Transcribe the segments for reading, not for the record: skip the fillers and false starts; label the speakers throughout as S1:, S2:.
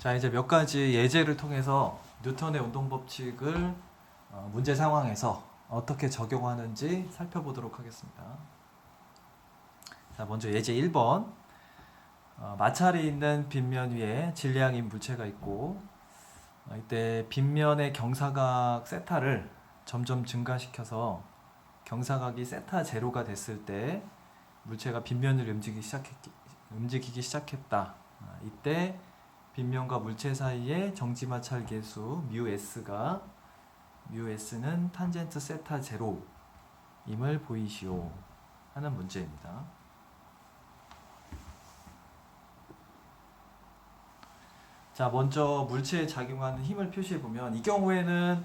S1: 자, 이제 몇 가지 예제를 통해서 뉴턴의 운동 법칙을 문제 상황에서 어떻게 적용하는지 살펴보도록 하겠습니다. 자, 먼저 예제 1번. 마찰이 있는 빗면 위에 질량인 물체가 있고, 이때 빗면의 경사각 세타를 점점 증가시켜서 경사각이 세타 제로가 됐을 때 물체가 빗면을 움직이기 시작했다. 이때 빗면과 물체 사이의 정지마찰 계수 뮤s는 탄젠트 세타 제로임을 보이시오 하는 문제입니다. 자, 먼저 물체에 작용하는 힘을 표시해 보면 이 경우에는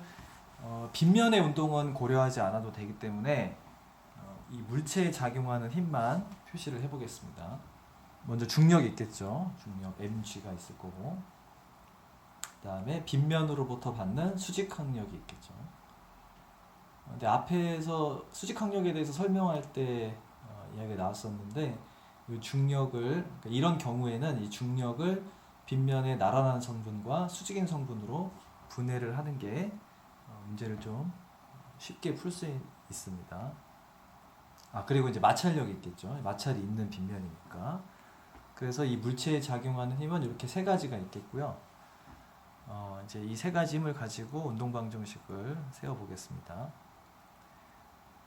S1: 빗면의 운동은 고려하지 않아도 되기 때문에 이 물체에 작용하는 힘만 표시를 해 보겠습니다. 먼저 중력이 있겠죠. 중력 mg가 있을 거고, 그 다음에 빗면으로부터 받는 수직항력이 있겠죠. 근데 앞에서 수직항력에 대해서 설명할 때 이야기가 나왔었는데, 이 중력을, 그러니까 이런 경우에는 이 중력을 빗면의 나란한 성분과 수직인 성분으로 분해를 하는 게 문제를 좀 쉽게 풀 수 있습니다. 그리고 이제 마찰력이 있겠죠. 마찰이 있는 빗면이니까. 그래서 이 물체에 작용하는 힘은 이렇게 세 가지가 있겠고요. 이제 이 세 가지 힘을 가지고 운동 방정식을 세워 보겠습니다.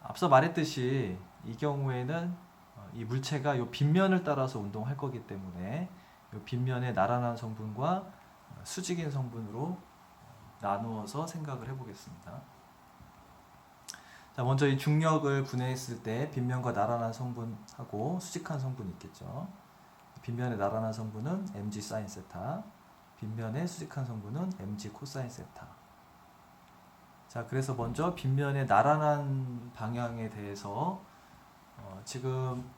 S1: 앞서 말했듯이 이 경우에는 이 물체가 이 빗면을 따라서 운동할 거기 때문에 이 빗면의 나란한 성분과 수직인 성분으로 나누어서 생각을 해보겠습니다. 자, 먼저 이 중력을 분해했을 때 빗면과 나란한 성분하고 수직한 성분이 있겠죠. 빗면의 나란한 성분은 mg sin 세타, 빗면의 수직한 성분은 mg 코사인 세타. 자, 그래서 먼저 빗면의 나란한 방향에 대해서 지금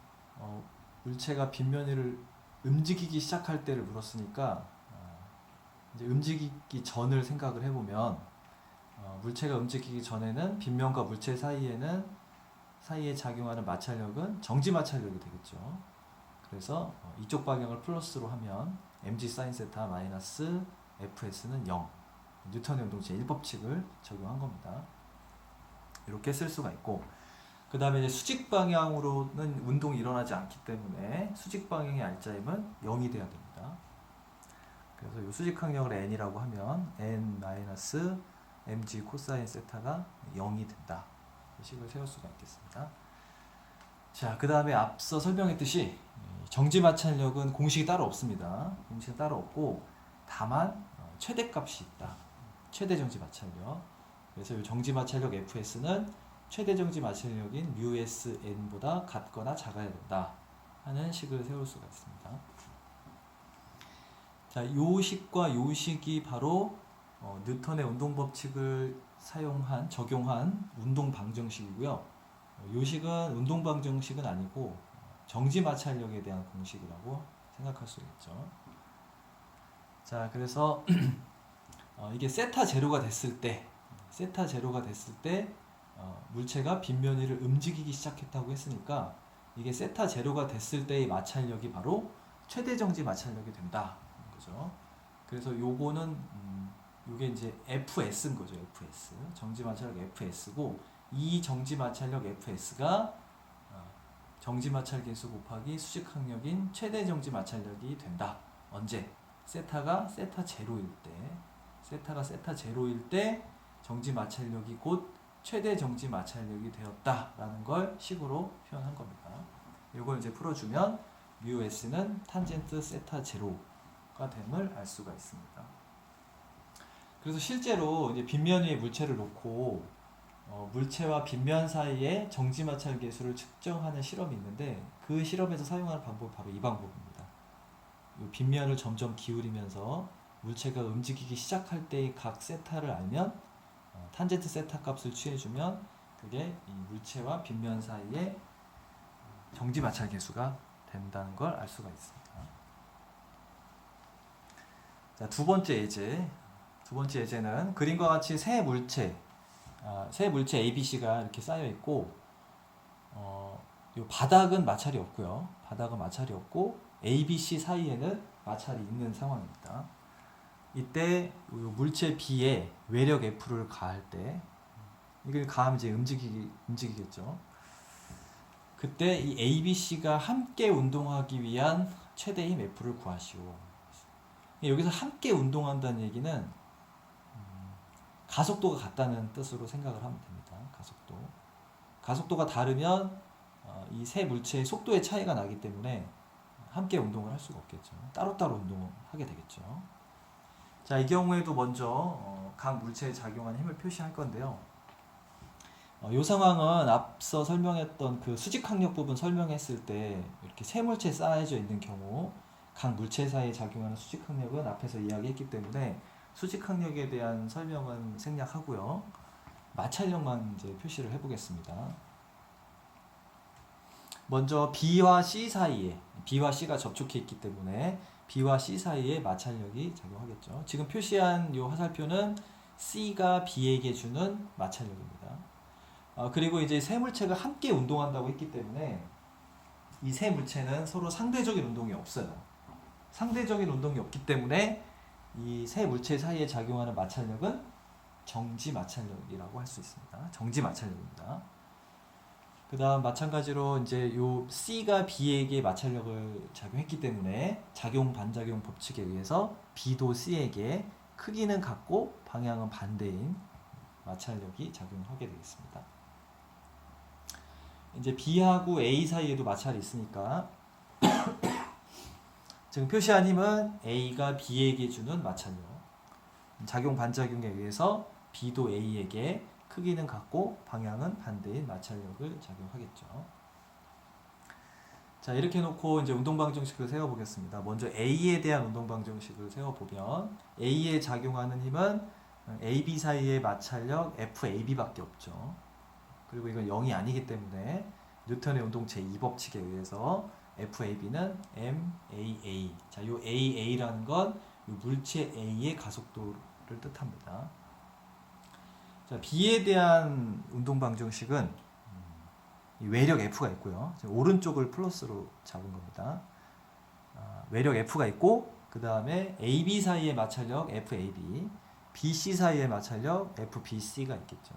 S1: 물체가 빗면을 움직이기 시작할 때를 물었으니까 이제 움직이기 전을 생각을 해보면 물체가 움직이기 전에는 빗면과 물체 사이에 작용하는 마찰력은 정지 마찰력이 되겠죠. 그래서 이쪽 방향을 플러스로 하면 mg sin 세타 마이너스 fs는 0. 뉴턴의 운동 제1법칙을 적용한 겁니다. 이렇게 쓸 수가 있고, 그 다음에 이제 수직 방향으로는 운동이 일어나지 않기 때문에 수직 방향의 알짜임은 0이 돼야 됩니다. 그래서 이 수직항력을 n이라고 하면 n-mg 코사인 세타가 0이 된다. 이 식을 세울 수가 있겠습니다. 자, 그 다음에 앞서 설명했듯이 정지마찰력은 공식이 따로 없습니다. 공식이 따로 없고 다만 최대값이 있다. 최대 정지마찰력. 그래서 이 정지마찰력 fs는 최대 정지마찰력인 μsn보다 같거나 작아야 된다 하는 식을 세울 수가 있습니다. 자, 요 식과 요 식이 바로 뉴턴의 운동 법칙을 적용한 운동 방정식이고요. 요 식은 운동 방정식은 아니고 정지 마찰력에 대한 공식이라고 생각할 수 있죠. 자, 그래서 이게 세타 제로가 됐을 때 물체가 빗면 위를 움직이기 시작했다고 했으니까 이게 세타 제로가 됐을 때의 마찰력이 바로 최대 정지 마찰력이 된다. 그죠? 그래서 요게 이제 fs인 거죠. fs. 정지 마찰력 fs고, 이 정지 마찰력 fs가 정지 마찰 계수 곱하기 수직항력인 최대 정지 마찰력이 된다. 언제? 세타가 세타 제로일 때 정지 마찰력이 곧 최대 정지 마찰력이 되었다라는 걸 식으로 표현한 겁니다. 이걸 이제 풀어주면 μs는 탄젠트 세타 제로가 됨을 알 수가 있습니다. 그래서 실제로 이제 빗면 위에 물체를 놓고 물체와 빗면 사이의 정지 마찰 계수를 측정하는 실험이 있는데, 그 실험에서 사용하는 방법이 바로 이 방법입니다. 이 빗면을 점점 기울이면서 물체가 움직이기 시작할 때의 각 세타를 알면 탄젠트 세타 값을 취해주면 그게 이 물체와 빗면 사이의 정지 마찰 계수가 된다는 걸 알 수가 있습니다. 자, 두 번째 예제는 그림과 같이 세 물체 ABC가 이렇게 쌓여 있고, 이 바닥은 마찰이 없고 ABC 사이에는 마찰이 있는 상황입니다. 이때 요 물체 B에 외력 F를 가할 때, 이걸 가하면 이제 움직이겠죠. 그때 이 A, B, C가 함께 운동하기 위한 최대 힘 F를 구하시오. 여기서 함께 운동한다는 얘기는 가속도가 같다는 뜻으로 생각을 하면 됩니다. 가속도가 다르면 이 세 물체의 속도의 차이가 나기 때문에 함께 운동을 할 수가 없겠죠. 따로따로 운동을 하게 되겠죠. 자, 이 경우에도 먼저 각 물체에 작용하는 힘을 표시할 건데요. 이 상황은 앞서 설명했던 그 수직항력 부분 설명했을 때 이렇게 세 물체 쌓여져 있는 경우 각 물체 사이에 작용하는 수직항력은 앞에서 이야기했기 때문에 수직항력에 대한 설명은 생략하고요. 마찰력만 이제 표시를 해보겠습니다. 먼저 B와 C 사이에, B와 C가 접촉해 있기 때문에 B와 C 사이에 마찰력이 작용하겠죠. 지금 표시한 이 화살표는 C가 B에게 주는 마찰력입니다. 그리고 이제 세 물체가 함께 운동한다고 했기 때문에 이 세 물체는 서로 상대적인 운동이 없어요. 상대적인 운동이 없기 때문에 이 세 물체 사이에 작용하는 마찰력은 정지 마찰력이라고 할 수 있습니다. 정지 마찰력입니다. 그 다음 마찬가지로 이제 요 C가 B에게 마찰력을 작용했기 때문에 작용 반작용 법칙에 의해서 B도 C에게 크기는 같고 방향은 반대인 마찰력이 작용하게 되겠습니다. 이제 B하고 A 사이에도 마찰이 있으니까 지금 표시한 힘은 A가 B에게 주는 마찰력. 작용 반작용에 의해서 B도 A에게 크기는 같고 방향은 반대인 마찰력을 작용하겠죠. 자, 이렇게 놓고 이제 운동방정식을 세워보겠습니다. 먼저 A에 대한 운동방정식을 세워보면 A에 작용하는 힘은 AB 사이의 마찰력 FAB밖에 없죠. 그리고 이건 0이 아니기 때문에 뉴턴의 운동 제2법칙에 의해서 FAB는 MAA. 자, 요 AA라는 건 요 물체 A의 가속도를 뜻합니다. 자, B에 대한 운동 방정식은 외력 F가 있고요. 오른쪽을 플러스로 잡은 겁니다. 외력 F가 있고 그 다음에 AB 사이의 마찰력 FAB, BC 사이의 마찰력 FBC가 있겠죠.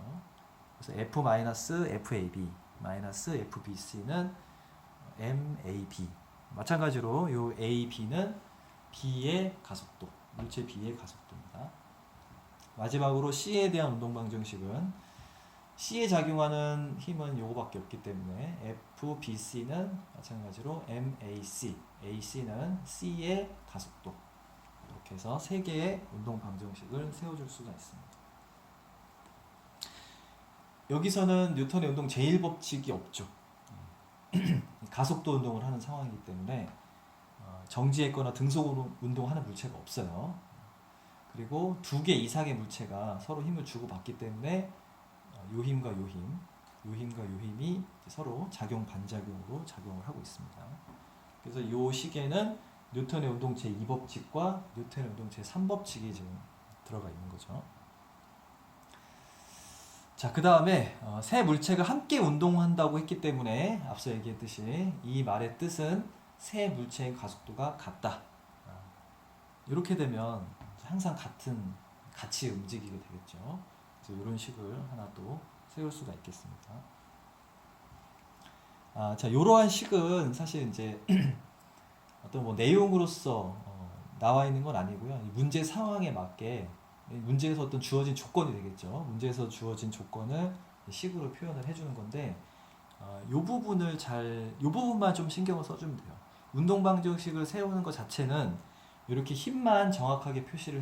S1: 그래서 F-FAB FBC는 MAB. 마찬가지로 요 AB는 B의 가속도, 물체 B의 가속도입니다. 마지막으로 C에 대한 운동 방정식은 C에 작용하는 힘은 요거밖에 없기 때문에 FBC는 마찬가지로 MAC, AC는 C의 가속도. 이렇게 해서 세 개의 운동 방정식을 세워줄 수가 있습니다. 여기서는 뉴턴의 운동 제1법칙이 없죠. 가속도 운동을 하는 상황이기 때문에 정지했거나 등속 운동하는 물체가 없어요. 그리고 두 개 이상의 물체가 서로 힘을 주고받기 때문에 요 힘과 요 힘이 서로 작용 반작용으로 작용을 하고 있습니다. 그래서 요 식에는 뉴턴의 운동 제2법칙과 뉴턴의 운동 제3법칙이 지금 들어가 있는 거죠. 자, 그 다음에 세 물체가 함께 운동한다고 했기 때문에 앞서 얘기했듯이 이 말의 뜻은 세 물체의 가속도가 같다. 이렇게 되면 항상 같이 움직이게 되겠죠. 그래서 이런 식을 하나 또 세울 수가 있겠습니다. 자, 이러한 식은 사실 이제 어떤 뭐 내용으로서 나와 있는 건 아니고요. 문제 상황에 맞게 문제에서 어떤 주어진 조건이 되겠죠. 문제에서 주어진 조건을 식으로 표현을 해주는 건데, 요 부분만 좀 신경을 써주면 돼요. 운동 방정식을 세우는 것 자체는 이렇게 힘만 정확하게 표시를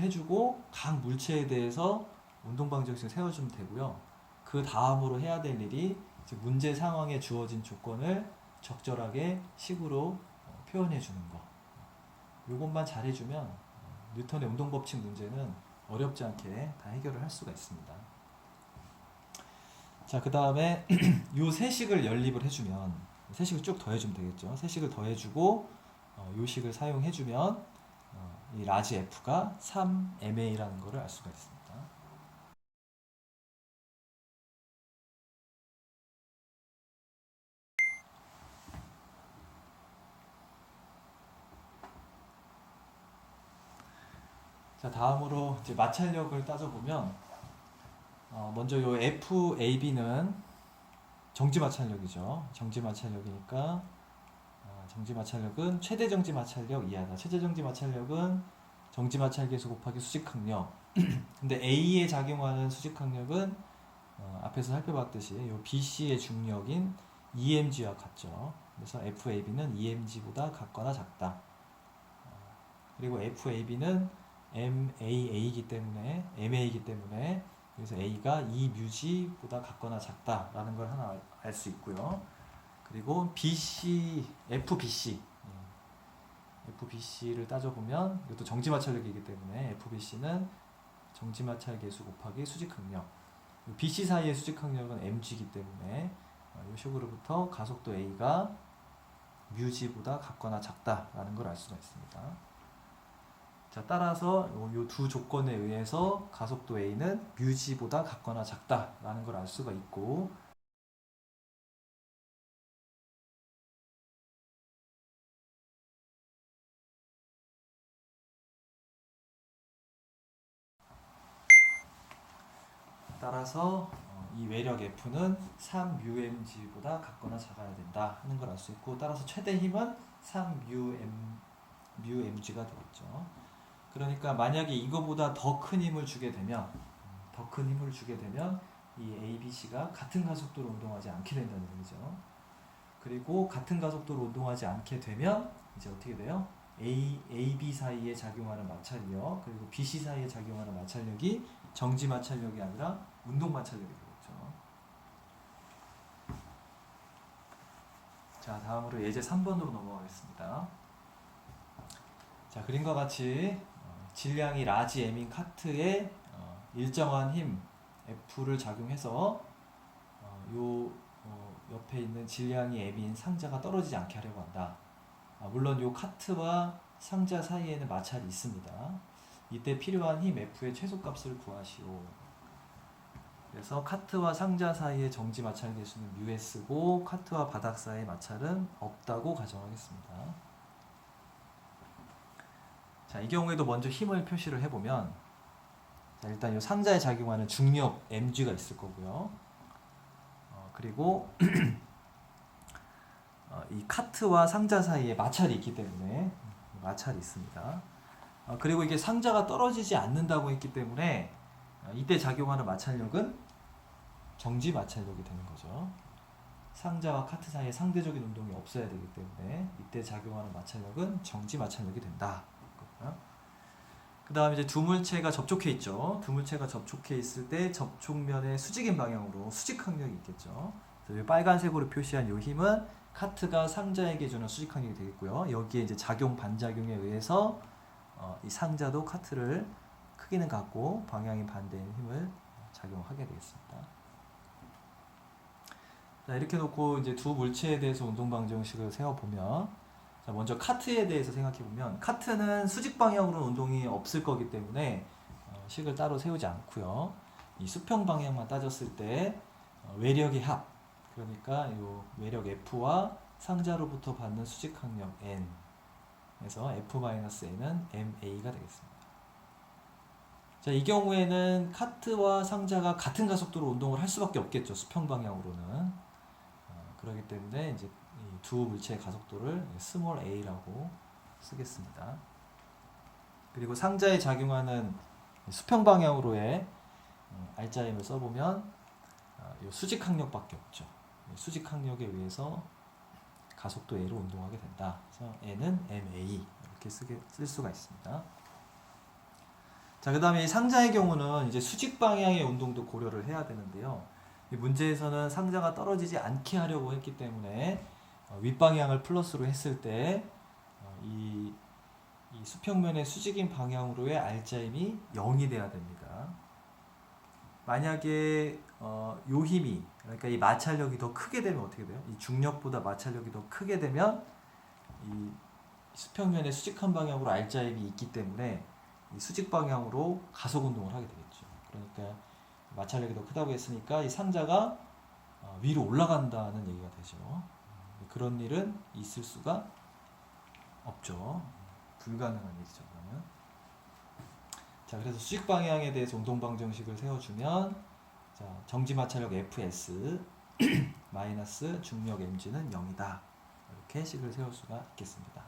S1: 해주고 각 물체에 대해서 운동 방정식을 세워주면 되고요. 그 다음으로 해야 될 일이 이제 문제 상황에 주어진 조건을 적절하게 식으로 표현해 주는 거. 요것만 잘해주면 뉴턴의 운동법칙 문제는 어렵지 않게 다 해결을 할 수가 있습니다. 자, 그 다음에 요 세식을 연립을 해주면, 세식을 쭉 더해주면 되겠죠. 세식을 더해주고 요 식을 사용해주면 이 라지 F가 3MA라는 것을 알 수가 있습니다. 자, 다음으로 이제 마찰력을 따져보면 먼저 요 FAB는 정지 마찰력이죠. 정지 마찰력이니까 정지 마찰력은 최대 정지 마찰력 이하다. 최대 정지 마찰력은 정지 마찰계수 곱하기 수직항력. 근데 A에 작용하는 수직항력은 앞에서 살펴봤듯이 요 BC의 중력인 EMG와 같죠. 그래서 FAB는 EMG보다 같거나 작다. 그리고 FAB는 MA이기 때문에 그래서 A가 E뮤G보다 같거나 작다라는 걸 하나 알 수 있고요. 그리고 FBC를 따져보면 이것도 정지마찰력이기 때문에 FBC는 정지마찰계수 곱하기 수직항력. BC 사이의 수직항력은 mg이기 때문에 이 식으로부터 가속도 A가 뮤g보다 같거나 작다라는 걸 알 수가 있습니다. 자, 따라서 이 두 조건에 의해서 가속도 A는 뮤g보다 같거나 작다라는 걸 알 수가 있고, 따라서 이 외력 F는 3μmg보다 같거나 작아야 된다 하는 걸 알 수 있고, 따라서 최대 힘은 3μmg가 되겠죠. 그러니까 만약에 이거보다 더 큰 힘을 주게 되면 이 ABC가 같은 가속도로 운동하지 않게 된다는 얘기죠. 그리고 같은 가속도로 운동하지 않게 되면 이제 어떻게 돼요? AB 사이에 작용하는 마찰력, 그리고 BC 사이에 작용하는 마찰력이 정지 마찰력이 아니라 운동 마찰력이 되겠죠. 자, 다음으로 예제 3번으로 넘어가겠습니다. 자, 그림과 같이 질량이 라지 M인 카트에 일정한 힘 F를 작용해서 옆에 있는 질량이 M인 상자가 떨어지지 않게 하려고 한다. 물론 요 카트와 상자 사이에는 마찰이 있습니다. 이때 필요한 힘 F의 최소값을 구하시오. 그래서 카트와 상자 사이의 정지 마찰 계수는 μs고 카트와 바닥 사이의 마찰은 없다고 가정하겠습니다. 자, 이 경우에도 먼저 힘을 표시를 해보면, 자, 일단 이 상자에 작용하는 중력 mg가 있을 거고요. 그리고 이 카트와 상자 사이에 마찰이 있기 때문에 마찰이 있습니다. 그리고 이게 상자가 떨어지지 않는다고 했기 때문에 이때 작용하는 마찰력은 정지 마찰력이 되는 거죠. 상자와 카트 사이에 상대적인 운동이 없어야 되기 때문에 이때 작용하는 마찰력은 정지 마찰력이 된다. 그 다음에 이제 두 물체가 접촉해 있죠. 두 물체가 접촉해 있을 때 접촉면의 수직인 방향으로 수직항력이 있겠죠. 그래서 이 빨간색으로 표시한 이 힘은 카트가 상자에게 주는 수직항력이 되겠고요. 여기에 이제 작용 반작용에 의해서 이 상자도 카트를 크기는 같고 방향이 반대인 힘을 작용하게 되겠습니다. 자, 이렇게 놓고 이제 두 물체에 대해서 운동 방정식을 세워 보면, 자, 먼저 카트에 대해서 생각해 보면, 카트는 수직 방향으로는 운동이 없을 거기 때문에 식을 따로 세우지 않고요. 이 수평 방향만 따졌을 때 외력의 합, 그러니까 이 외력 F와 상자로부터 받는 수직항력 N, 그래서 F-N은 MA가 되겠습니다. 자, 이 경우에는 카트와 상자가 같은 가속도로 운동을 할 수밖에 없겠죠. 수평 방향으로는. 그렇기 때문에 이제 이 두 물체의 가속도를 스몰 a라고 쓰겠습니다. 그리고 상자에 작용하는 수평 방향으로의 알짜임을 써보면 이 수직항력밖에 없죠. 수직항력에 의해서 가속도 a로 운동하게 된다. 그래서 n은 ma 이렇게 쓸 수가 있습니다. 자, 그 다음에 상자의 경우는 이제 수직 방향의 운동도 고려를 해야 되는데요. 이 문제에서는 상자가 떨어지지 않게 하려고 했기 때문에 윗방향을 플러스로 했을 때 이 수평면의 수직인 방향으로의 알짜임이 0이 돼야 됩니다. 만약에 요 힘이, 그러니까 이 마찰력이 더 크게 되면 어떻게 돼요? 이 중력보다 마찰력이 더 크게 되면 이 수평면의 수직한 방향으로 알짜임이 있기 때문에 이 수직 방향으로 가속 운동을 하게 되겠죠. 그러니까 마찰력이 더 크다고 했으니까 이 상자가 위로 올라간다는 얘기가 되죠. 그런 일은 있을 수가 없죠. 불가능한 일이죠, 그러면. 자, 그래서 수직 방향에 대해서 운동 방정식을 세워주면, 자, 정지 마찰력 Fs 마이너스 중력 mg는 0이다. 이렇게 식을 세울 수가 있겠습니다.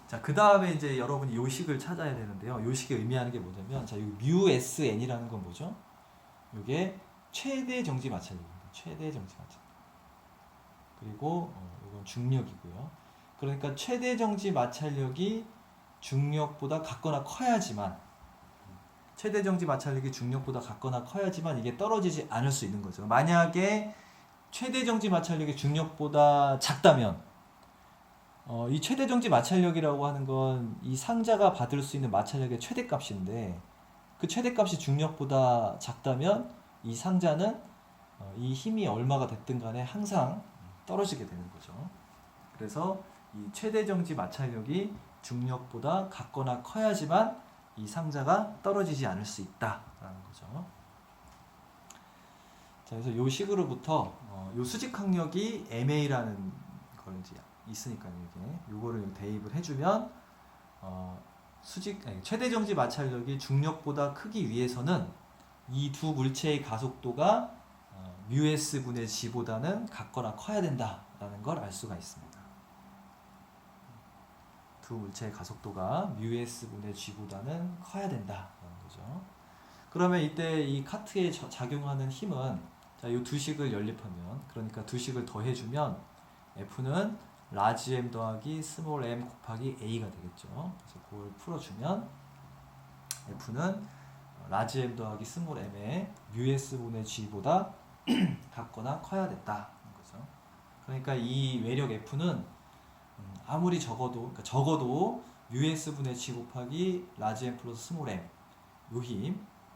S1: 자, 그 다음에 이제 여러분이 요 식을 찾아야 되는데요. 요 식이 의미하는 게 뭐냐면, 자, 이 μsn이라는 건 뭐죠? 이게 최대 정지 마찰력입니다. 최대 정지 마찰력. 그리고 이건 중력이고요. 그러니까 최대 정지 마찰력이 중력보다 같거나 커야지만, 최대 정지 마찰력이 중력보다 같거나 커야지만 이게 떨어지지 않을 수 있는 거죠. 만약에 최대 정지 마찰력이 중력보다 작다면, 이 최대 정지 마찰력이라고 하는 건 이 상자가 받을 수 있는 마찰력의 최대값인데, 그 최대값이 중력보다 작다면 이 상자는 이 힘이 얼마가 됐든 간에 항상 떨어지게 되는 거죠. 그래서 이 최대 정지 마찰력이 중력보다 같거나 커야지만 이 상자가 떨어지지 않을 수 있다라는 거죠. 자, 그래서 이 식으로부터 이 수직 항력이 MA라는 걸 이제 있으니까요. 이게 요거를 대입을 해주면 최대 정지 마찰력이 중력보다 크기 위해서는 이 두 물체의 가속도가 μs 분의 g보다는 같거나 커야 된다라는 걸 알 수가 있습니다. 두 물체의 가속도가 μs 분의 g보다는 커야 된다라는 거죠. 그러면 이때 이 카트에 작용하는 힘은, 자, 이 두 식을 연립하면, 그러니까 두 식을 더해주면 F는 라지 m 더하기 스몰 m 곱하기 a가 되겠죠. 그래서 그걸 풀어주면 F는 라지 m 더하기 스몰 m의 μs 분의 g보다 같거나 커야 된다는 거죠. 그러니까 이 외력 F는 아무리 적어도, 그러니까 적어도 μs 분의 g 곱하기 라지 m 플러스 스몰 m,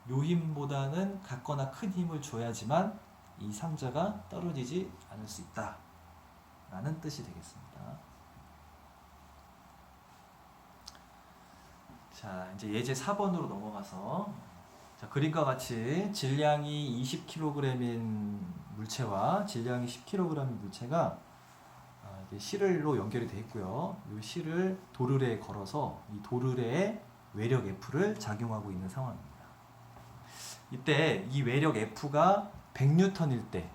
S1: 요 힘보다는 같거나 큰 힘을 줘야지만 이 상자가 떨어지지 않을 수 있다 라는 뜻이 되겠습니다. 자, 이제 예제 4번으로 넘어가서, 자, 그림과 같이 질량이 20kg인 물체와 질량이 10kg인 물체가 실로 연결이 되어 있고요. 이 실을 도르래에 걸어서 이 도르래에 외력 F를 작용하고 있는 상황입니다. 이때 이 외력 F가 100N일 때,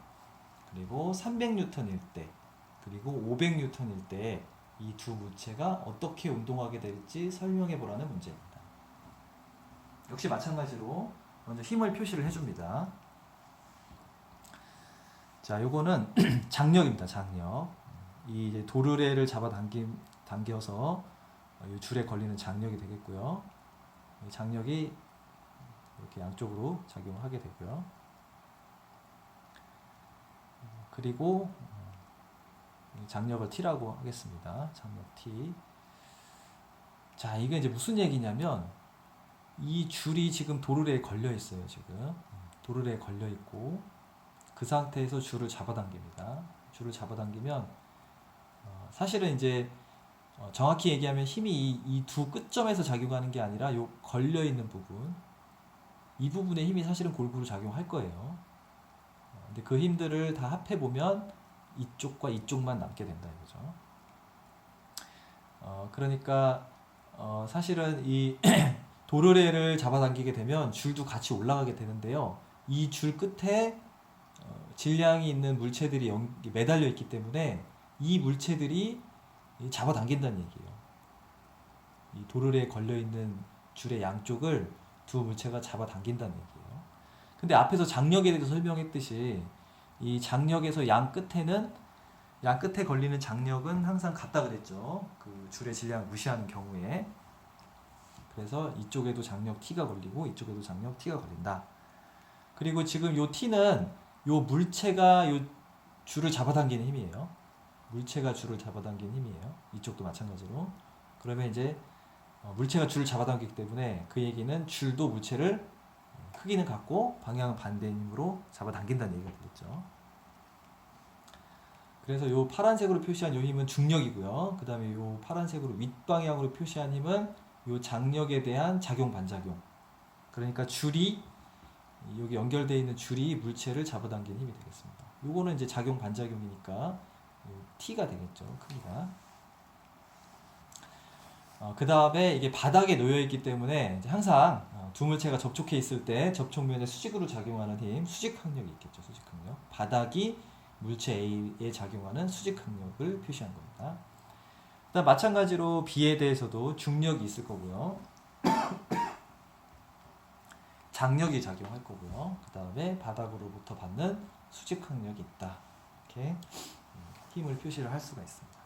S1: 그리고 300N일 때, 그리고 500N일 때 이 두 물체가 어떻게 운동하게 될지 설명해 보라는 문제입니다. 역시 마찬가지로 먼저 힘을 표시를 해줍니다. 자, 요거는 장력입니다. 장력. 이 이제 도르래를 당겨서 이 줄에 걸리는 장력이 되겠고요. 이 장력이 이렇게 양쪽으로 작용을 하게 되고요. 그리고 장력을 T라고 하겠습니다. 장력 T. 자, 이게 이제 무슨 얘기냐면, 이 줄이 지금 도르래에 걸려 있어요. 지금 도르래에 걸려 있고, 그 상태에서 줄을 잡아당깁니다. 줄을 잡아당기면 사실은 이제 정확히 얘기하면 힘이 이 두 끝점에서 작용하는 게 아니라 요 걸려 있는 부분, 이 부분에 힘이 사실은 골고루 작용할 거예요. 근데 그 힘들을 다 합해 보면 이쪽과 이쪽만 남게 된다 이거죠. 그러니까 사실은 이 도르래를 잡아당기게 되면 줄도 같이 올라가게 되는데요. 이 줄 끝에 질량이 있는 물체들이 매달려 있기 때문에 이 물체들이 잡아당긴다는 얘기예요. 이 도르래에 걸려 있는 줄의 양쪽을 두 물체가 잡아당긴다는 얘기예요. 근데 앞에서 장력에 대해서 설명했듯이 이 장력에서 양 끝에 걸리는 장력은 항상 같다 그랬죠. 그 줄의 질량을 무시하는 경우에. 그래서 이쪽에도 장력 T가 걸리고 이쪽에도 장력 T가 걸린다. 그리고 지금 요 T는 요 물체가 요 줄을 잡아당기는 힘이에요. 물체가 줄을 잡아당기는 힘이에요. 이쪽도 마찬가지로. 그러면 이제 물체가 줄을 잡아당기기 때문에 그 얘기는 줄도 물체를 크기는 같고 방향은 반대인 힘으로 잡아당긴다는 얘기가 되겠죠. 그래서 요 파란색으로 표시한 요 힘은 중력이고요. 그 다음에 요 파란색으로 윗방향으로 표시한 힘은 요 장력에 대한 작용 반작용. 그러니까 줄이, 여기 연결되어 있는 줄이 물체를 잡아당기는 힘이 되겠습니다. 요거는 이제 작용 반작용이니까 T가 되겠죠. 크기가. 그 다음에 이게 바닥에 놓여 있기 때문에 이제 항상 두 물체가 접촉해 있을 때 접촉면에 수직으로 작용하는 힘, 수직 항력이 있겠죠. 수직 항력. 바닥이 물체 A에 작용하는 수직 항력을 표시한 겁니다. 그다음 마찬가지로 B에 대해서도 중력이 있을 거고요. 장력이 작용할 거고요. 그 다음에 바닥으로부터 받는 수직 항력이 있다. 이렇게 힘을 표시를 할 수가 있습니다.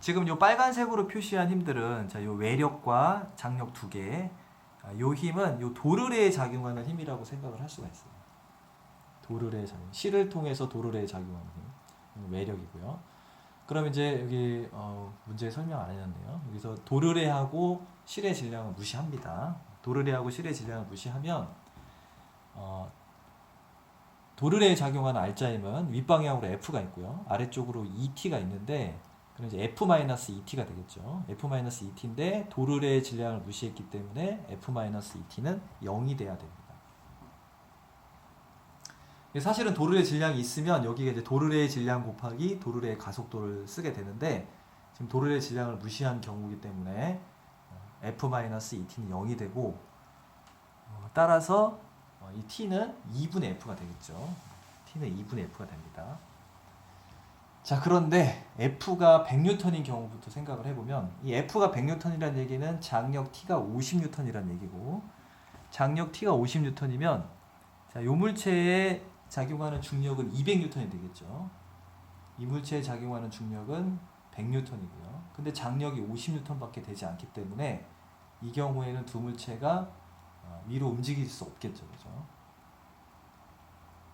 S1: 지금 요 빨간색으로 표시한 힘들은 자, 요 외력과 장력 두 개. 요 힘은 요 도르래에 작용하는 힘이라고 생각을 할 수가 있어요. 도르래의 작용. 실을 통해서 도르래에 작용하는 힘. 외력이고요. 그럼 이제 여기 문제 설명 안 해놨네요. 여기서 도르래하고 실의 질량을 무시합니다. 도르래하고 실의 질량을 무시하면 도르래에 작용하는 R자임은 윗방향으로 F가 있고요. 아래쪽으로 ET가 있는데 그럼 이제 F-ET가 되겠죠. F-ET인데 도르래의 질량을 무시했기 때문에 F-ET는 0이 돼야 됩니다. 사실은 도르래 질량이 있으면 여기가 이제 도르래의 질량 곱하기 도르래의 가속도를 쓰게 되는데 지금 도르래 질량을 무시한 경우이기 때문에 F-ET는 0이 되고 따라서 이 T는 2분의 F가 되겠죠. T는 2분의 F가 됩니다. 자, 그런데 F가 100N인 경우부터 생각을 해보면 이 F가 100N이라는 얘기는 장력 T가 50N이라는 얘기고 장력 T가 50N이면 자, 요 물체에 작용하는 중력은 200N이 되겠죠. 이 물체에 작용하는 중력은 100N이고요. 근데 장력이 50N밖에 되지 않기 때문에 이 경우에는 두 물체가 위로 움직일 수 없겠죠. 그죠?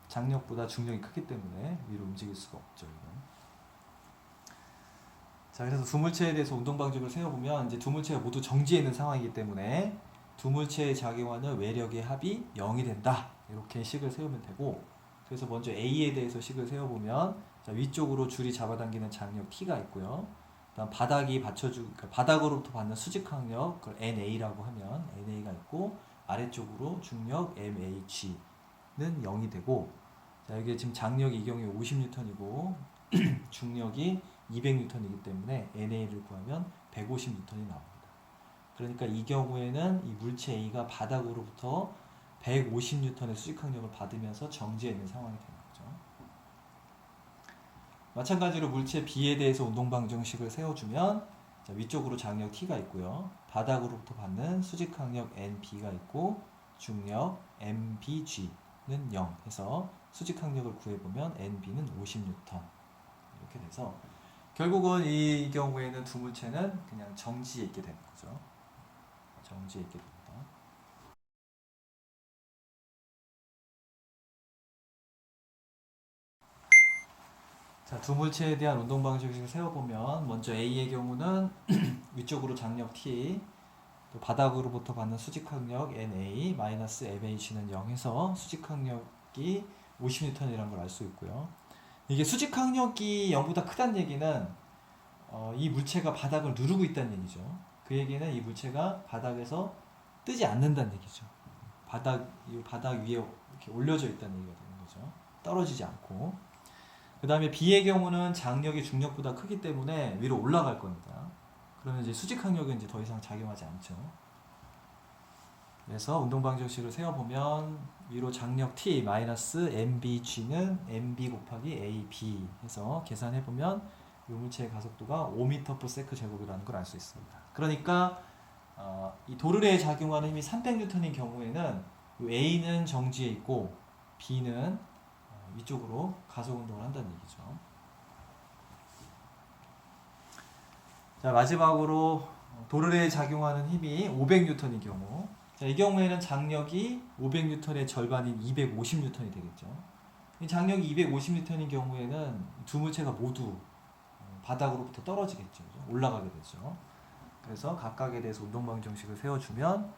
S1: 장력보다 중력이 크기 때문에 위로 움직일 수가 없죠. 이건. 자, 그래서 두 물체에 대해서 운동 방식을 세워보면 이제 두 물체가 모두 정지해 있는 상황이기 때문에 두 물체에 작용하는 외력의 합이 0이 된다. 이렇게 식을 세우면 되고 그래서 먼저 A에 대해서 식을 세워보면 자, 위쪽으로 줄이 잡아당기는 장력 T가 있고요. 그다음 바닥이 그러니까 바닥으로부터 받는 수직 항력 그걸 NA라고 하면 NA가 있고 아래쪽으로 중력 MH는 0이 되고 자, 여기 지금 장력이 이 경우에 50N이고 중력이 200N이기 때문에 NA를 구하면 150N이 나옵니다. 그러니까 이 경우에는 이 물체 A가 바닥으로부터 150N의 수직항력을 받으면서 정지해 있는 상황이 되는 거죠. 마찬가지로 물체 B에 대해서 운동방정식을 세워주면 자, 위쪽으로 장력 T가 있고요. 바닥으로부터 받는 수직항력 NB가 있고 중력 MBG는 0 해서 수직항력을 구해보면 NB는 50N 이렇게 돼서 결국은 이 경우에는 두 물체는 그냥 정지해 있게 되는 거죠. 정지해 있게 됩니다. 자, 두 물체에 대한 운동 방식을 세워보면 먼저 A의 경우는 위쪽으로 장력 T, 또 바닥으로부터 받는 수직항력 NA 마이너스 MH는 0 해서 수직항력이 50N이라는 걸 알 수 있고요. 이게 수직항력이 0보다 크다는 얘기는 이 물체가 바닥을 누르고 있다는 얘기죠. 그 얘기는 이 물체가 바닥에서 뜨지 않는다는 얘기죠. 바닥 위에 이렇게 올려져 있다는 얘기가 되는 거죠. 떨어지지 않고. 그 다음에 B의 경우는 장력이 중력보다 크기 때문에 위로 올라갈 겁니다. 그러면 이제 수직항력은 이제 더 이상 작용하지 않죠. 그래서 운동방정식을 세워보면 위로 장력 T 마이너스 MBG는 MB 곱하기 AB 해서 계산해보면 이 물체의 가속도가 5m/s 제곱이라는 걸 알 수 있습니다. 그러니까 이 도르래에 작용하는 힘이 300N인 경우에는 A는 정지해 있고 B는 위쪽으로 가속 운동을 한다는 얘기죠. 자, 마지막으로 도르래에 작용하는 힘이 500N인 경우 자, 이 경우에는 장력이 500N의 절반인 250N이 되겠죠. 이 장력이 250N인 경우에는 두 물체가 모두 바닥으로부터 떨어지겠죠. 올라가게 되죠. 그래서 각각에 대해서 운동방정식을 세워주면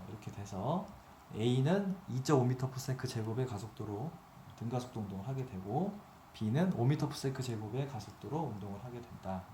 S1: 이렇게 돼서 A는 2.5m/s 제곱의 가속도로 등가속도 운동을 하게 되고 B는 5m/s 제곱의 가속도로 운동을 하게 된다.